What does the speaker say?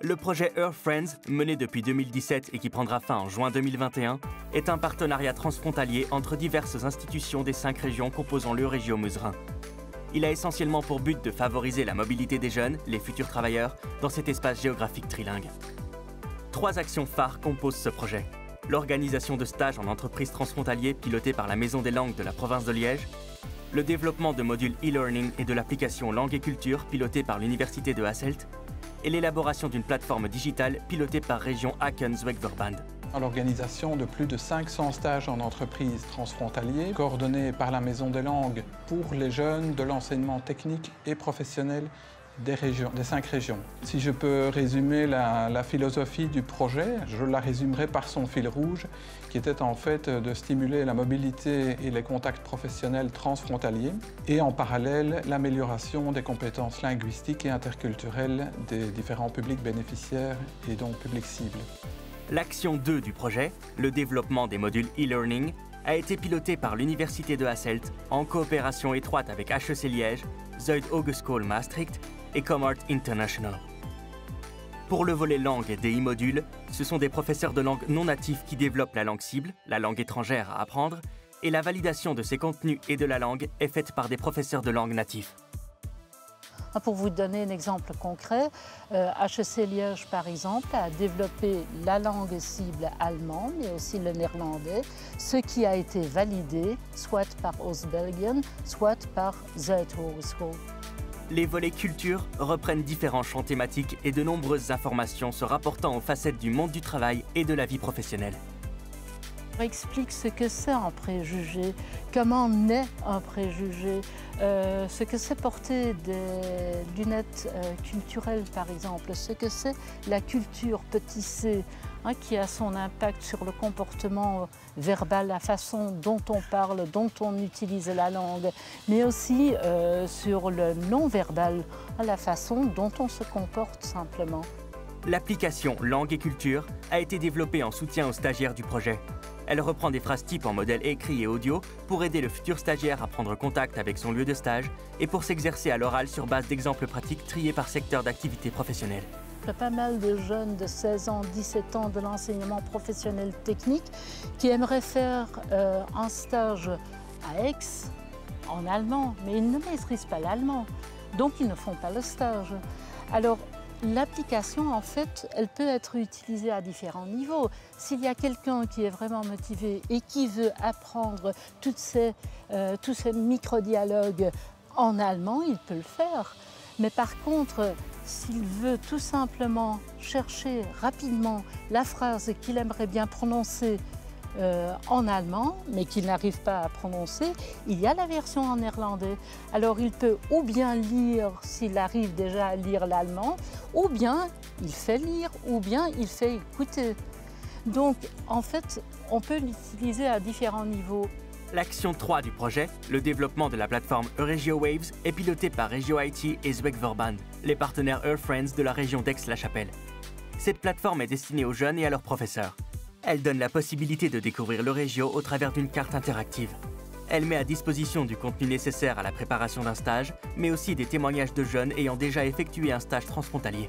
Le projet Earth Friends, mené depuis 2017 et qui prendra fin en juin 2021, est un partenariat transfrontalier entre diverses institutions des 5 régions composant l'Eurégio Meuse-Rhin. Il a essentiellement pour but de favoriser la mobilité des jeunes, les futurs travailleurs, dans cet espace géographique trilingue. 3 actions phares composent ce projet. L'organisation de stages en entreprise transfrontalier pilotée par la Maison des langues de la province de Liège, le développement de modules e-learning et de l'application Langue et Culture pilotée par l'Université de Hasselt, et l'élaboration d'une plateforme digitale pilotée par Région Aachen-Zweckverband. L'organisation de plus de 500 stages en entreprise transfrontalier, coordonnés par la Maison des langues pour les jeunes de l'enseignement technique et professionnel des 5 régions. Si je peux résumer la philosophie du projet, je la résumerai par son fil rouge, qui était en fait de stimuler la mobilité et les contacts professionnels transfrontaliers, et en parallèle l'amélioration des compétences linguistiques et interculturelles des différents publics bénéficiaires et donc publics cibles. L'action 2 du projet, le développement des modules e-learning, a été pilotée par l'Université de Hasselt en coopération étroite avec HEC Liège, Zuid-Hogeschool Maastricht et Comart International. Pour le volet langue des e-modules, ce sont des professeurs de langue non natifs qui développent la langue cible, la langue étrangère à apprendre, et la validation de ces contenus et de la langue est faite par des professeurs de langue natifs. Pour vous donner un exemple concret, HEC Liège, par exemple, a développé la langue cible allemande, mais aussi le néerlandais, ce qui a été validé soit par Ostbelgien, soit par Zuid-Hogeschool. Les volets culture reprennent différents champs thématiques et de nombreuses informations se rapportant aux facettes du monde du travail et de la vie professionnelle. On explique ce que c'est un préjugé, comment naît un préjugé, ce que c'est porter des lunettes culturelles par exemple, ce que c'est la culture petit c, qui a son impact sur le comportement verbal, la façon dont on parle, dont on utilise la langue, mais aussi sur le non-verbal, la façon dont on se comporte simplement. L'application Langue et Culture a été développée en soutien aux stagiaires du projet. Elle reprend des phrases types en modèle écrit et audio pour aider le futur stagiaire à prendre contact avec son lieu de stage et pour s'exercer à l'oral sur base d'exemples pratiques triés par secteur d'activité professionnelle. Il y a pas mal de jeunes de 16 ans, 17 ans de l'enseignement professionnel technique qui aimeraient faire un stage à Aix en allemand, mais ils ne maîtrisent pas l'allemand, donc ils ne font pas le stage. Alors, l'application, en fait, elle peut être utilisée à différents niveaux. S'il y a quelqu'un qui est vraiment motivé et qui veut apprendre tous ces micro-dialogues en allemand, il peut le faire. Mais par contre, s'il veut tout simplement chercher rapidement la phrase qu'il aimerait bien prononcer en allemand, mais qu'il n'arrive pas à prononcer, il y a la version en néerlandais. Alors il peut ou bien lire, s'il arrive déjà à lire l'allemand, ou bien il fait lire, ou bien il fait écouter. Donc en fait, on peut l'utiliser à différents niveaux. L'action 3 du projet, le développement de la plateforme Euregio Waves, est pilotée par Regio IT et Zweckverband, les partenaires Earth Friends de la région d'Aix-la-Chapelle. Cette plateforme est destinée aux jeunes et à leurs professeurs. Elle donne la possibilité de découvrir l'Euregio au travers d'une carte interactive. Elle met à disposition du contenu nécessaire à la préparation d'un stage, mais aussi des témoignages de jeunes ayant déjà effectué un stage transfrontalier.